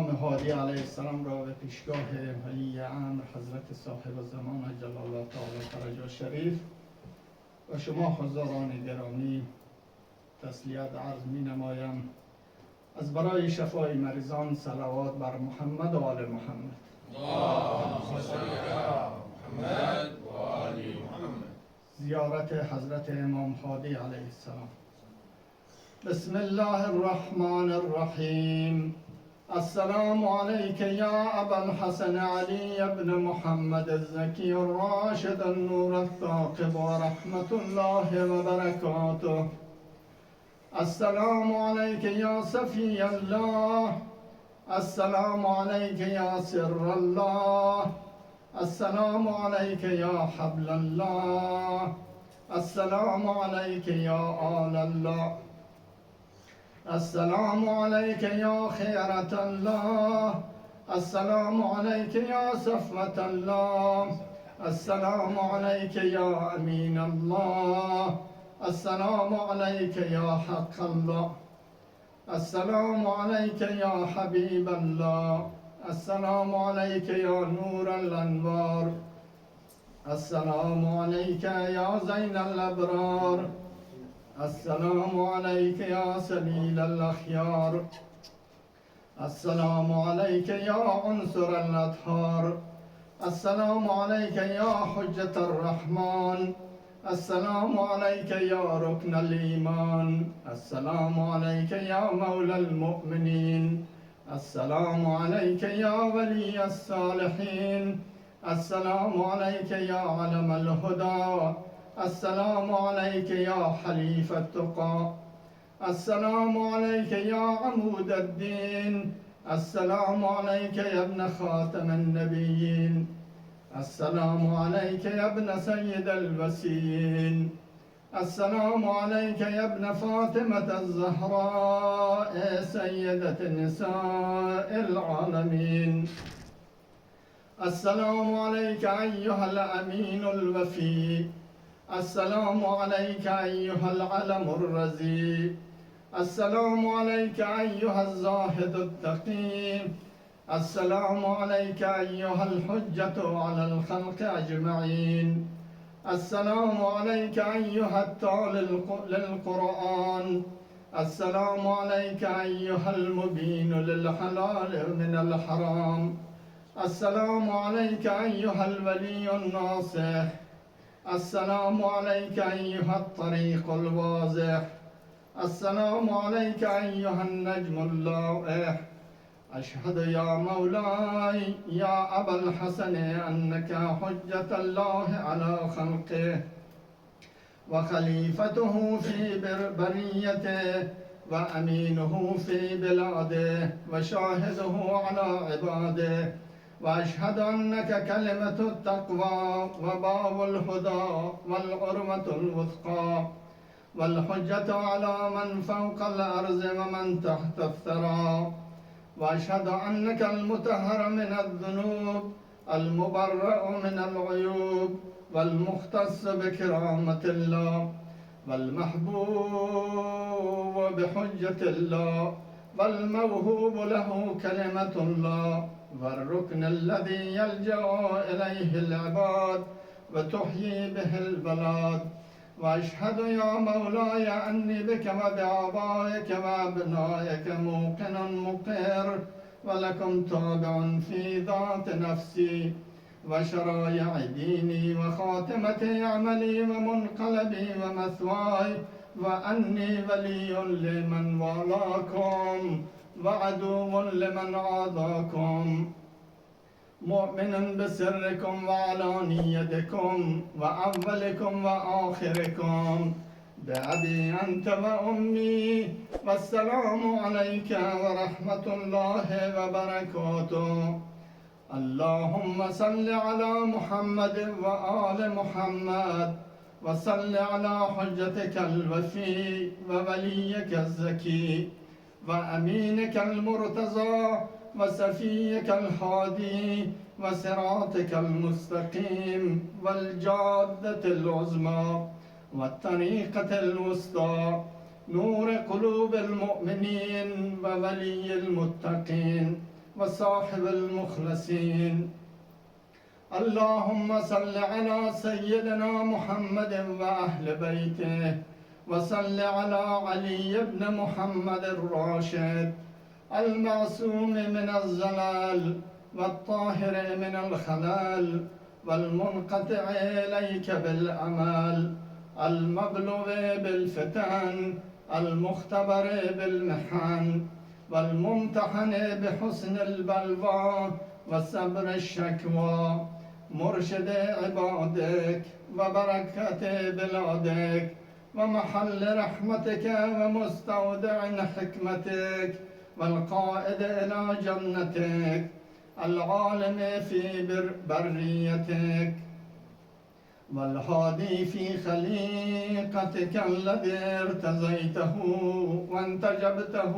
امام هادی علیه السلام را به پیشگاه ولی امر حضرت صاحب الزمان عجل الله تعالی فرجه شریف و شما حضاران گرامی تسلیت عرض می نمایم. از برای شفای مریضان صلوات بر محمد و آل محمد. اللهم صل علی محمد و آل محمد. زیارت حضرت امام هادی علیه السلام. بسم الله الرحمن الرحیم. السلام علیک یا ابا الحسن علی ابن محمد الزکی الراشد النور الثاقب و رحمت الله و برکاته. السلام علیک یا صفی الله. السلام علیک یا سر الله. السلام علیک یا حبل الله. السلام علیک یا آل الله. السلام علیک یا خیرة الله. السلام علیک یا صفوة الله. السلام علیک یا امین الله. السلام علیک یا حق الله. السلام علیک یا حبیب الله. السلام علیک یا نور الانوار. السلام علیک یا زین الابرار. السلام علیک یا سلیل الاخیار. السلام علیک یا عنصر الاطهار. السلام علیک یا حجة الرحمن. السلام علیک یا رکن الایمان. السلام علیک یا مولا المؤمنین. السلام علیک یا ولی الصالحین. السلام علیک یا علم الهدى. السلام علیک یا حلیف التقى. السلام علیک یا عمود الدین. السلام علیک یا ابن خاتم النبیین. السلام علیک یا ابن سید الوسیین. السلام علیک یا ابن فاطمة الزهراء سیدة نساء العالمین. السلام علیک ایها الامین الوفی. السلام علیک ایها العلم الرضی. السلام علیک ایها الزاهد التقی. السلام علیک ایها الحجة علی الخلق اجمعین. السلام علیک ایها التالي للقرآن. السلام علیک ایها المبین للحلال من الحرام. السلام علیک ایها الولی الناصح. السلام علیک ایها الطریق الواضح. السلام علیک ایها النجم اللائح. اشهد یا مولاي یا ابا الحسن انك حجة الله على خلقه وخليفته في بريته وأمينه في بلاده وشاهده على عباده. وأشهد أنك كلمة التقوى وباب الهدى والعروة الوثقى والحجة على من فوق الأرض ومن تحت الثرى. وأشهد أنك المطهر من الذنوب المبرأ من العيوب والمختص بكرامة الله والمحبوب بحجة الله والموهوب له كلمة الله والركن الذي يلجأ إليه العباد وتحيي به البلاد. وأشهد يا مولاي أني بك وبآبائك وأبنائك موقن مقر ولكم تابع في ذات نفسي وشرائع ديني وخاتمة عملي ومنقلبي ومثواي. وأني ولي لمن والاكم وعدو لمن عاداكم. مؤمن بسركم وعلانيتكم وأولكم وآخركم بأبي أنت وأمي. والسلام عليك ورحمة الله وبركاته. اللهم صل على محمد وآل محمد. وصل على حجتك الوفي ووليك الزكي وأمينك المرتضى وسفيك الهادي وصراطك المستقيم والجادة العظمى والطريقة الوسطى نور قلوب المؤمنين وولي المتقين وصاحب المخلصين. اللهم صل على سيدنا محمد وأهل بيته، وصل على علي بن محمد الراشد المعصوم من الزلال والطاهر من الخلال والمنقطع إليك بالأمال المبلو بالفتن المختبر بالمحن والممتحن بحسن البلوى وصبر الشكوى مرشد عبادك وبركة بلادك ومحل رحمتك ومستودع حكمتك والقائد إلى جنتك العالم في بريتك والهادي في خليقتك الذي ارتزيته وانتجبته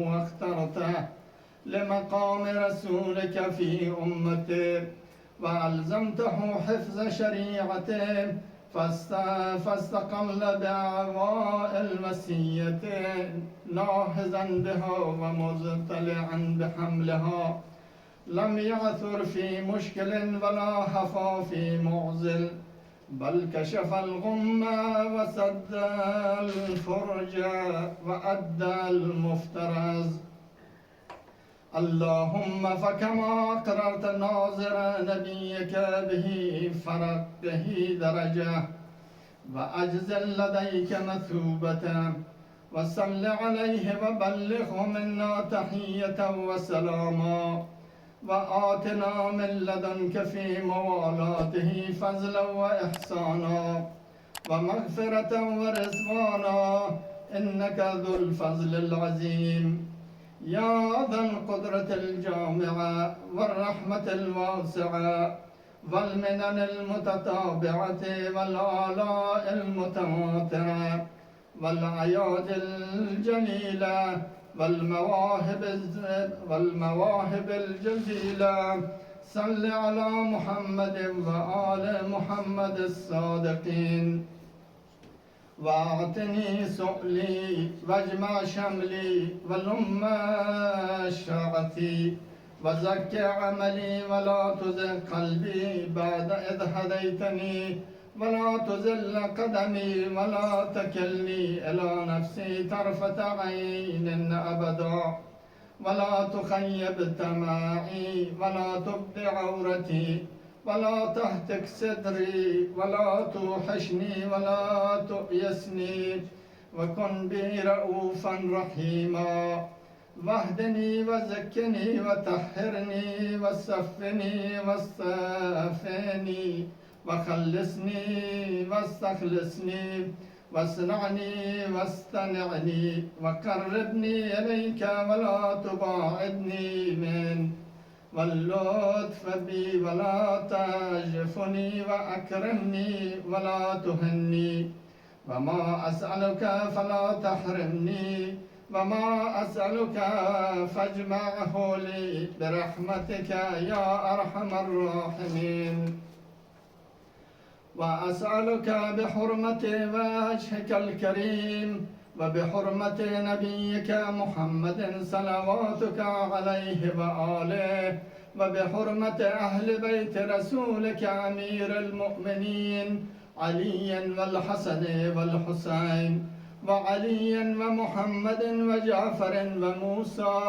واخترته لمقام رسولك في أمته وألزمته حفظ شريعته فاستقل بأعواء المسية ناهزا بها ومزتلعا بحملها لم يعثر في مشكل ولا هفى في معزل بل كشف الغم وسد الفرج وأدى المفترز. اللهم فكما أقررت ناظر نبيك به فرقه درجة وأجزل لديك مثوبة وصل عليه وبلغه منا تحية وسلاما وآتنا من لدنك في موالاته فضلا وإحسانا ومغفرة ورضوانا إنك ذو الفضل العظيم يا ذا القدرة الجامعة والرحمة الواسعة والمنن المتتابعة والآلاء المتواترة والأعياد الجليلة والمواهب الجزيلة صل على محمد وآل محمد الصادقين واعطني سؤلي واجمع شملي ولم شعتي وزك عملي ولا تزغ قلبي بعد إذ هديتني ولا تزل قدمي ولا تكلني إلى نفسي طرفة عين أبدا ولا تخيب تماعي ولا تبد عورتي ولا تهتك صدري ولا توحشني ولا تؤيسني وكن بي رؤوفا رحيما واهدني وزكني وطهرني وصفني واصطفني وخلصني واستخلصني واصنعني واصطنعني وقربني إليك ولا تباعدني منك واللطف بي ولا تجفني وأكرمني ولا تهني وما أسألك فلا تحرمني وما أسألك فاجمعه لي برحمتك يا أرحم الراحمين وأسألك بحرمة وجهك الكريم وبحرمة نبيك محمد صلواتك عليه وآله وبحرمة أهل بيت رسولك أمير المؤمنين عليا والحسن والحسين وعليا ومحمد وجعفر وموسى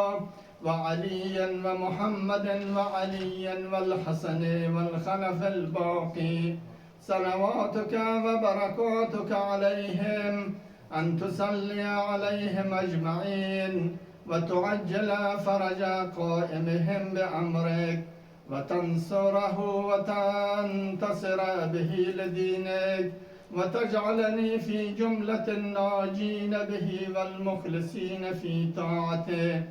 وعليا ومحمد وعليا والحسن والخلف الباقي صلواتك وبركاتك عليهم أن تصلي عليهم أجمعين وتعجل فرج قائمهم بأمرك وتنصره وتنتصر به لدينك وتجعلني في جملة الناجين به والمخلصين في طاعته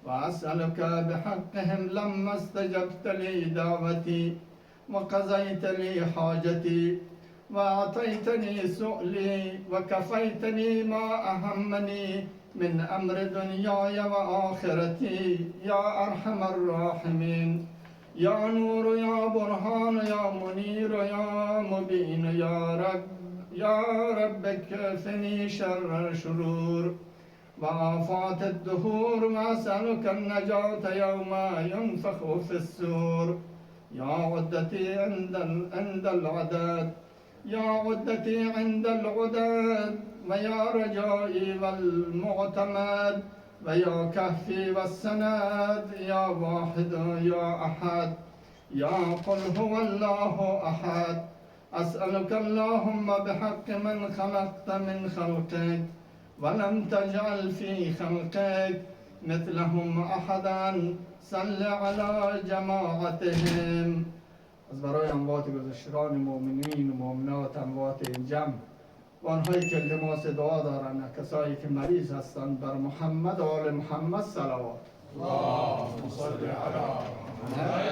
وأسألك بحقهم لما استجبت لي دعوتي وقضيت لي حاجتي وأعطيتني سؤلي وكفيتني ما أهمني من أمر دنياي وآخرتي يا أرحم الراحمين يا نور يا برهان يا منير يا مبين يا رب اكفني شر الشرور وآفات الدهور، وأسألك النجاة يوم ينفخ في السور. يا عدتي عند العدد، يا عدتي عند العدد، ويا رجائي والمعتمد، ويا كهفي والسند، يا واحد يا أحد، يا قل هو الله أحد. أسألك اللهم بحق من خلقت من خلقك ولم تجعل في خلقك مثلهم أحدا، صل على جماعتهم. از برای اموات گذشتگان مؤمنین و مؤمنات، اموات این جمع و آنهایی که التماس دعا دارند، کسایی که مریض هستند، بر محمد و آل محمد صلوات. اللهم صل على محمد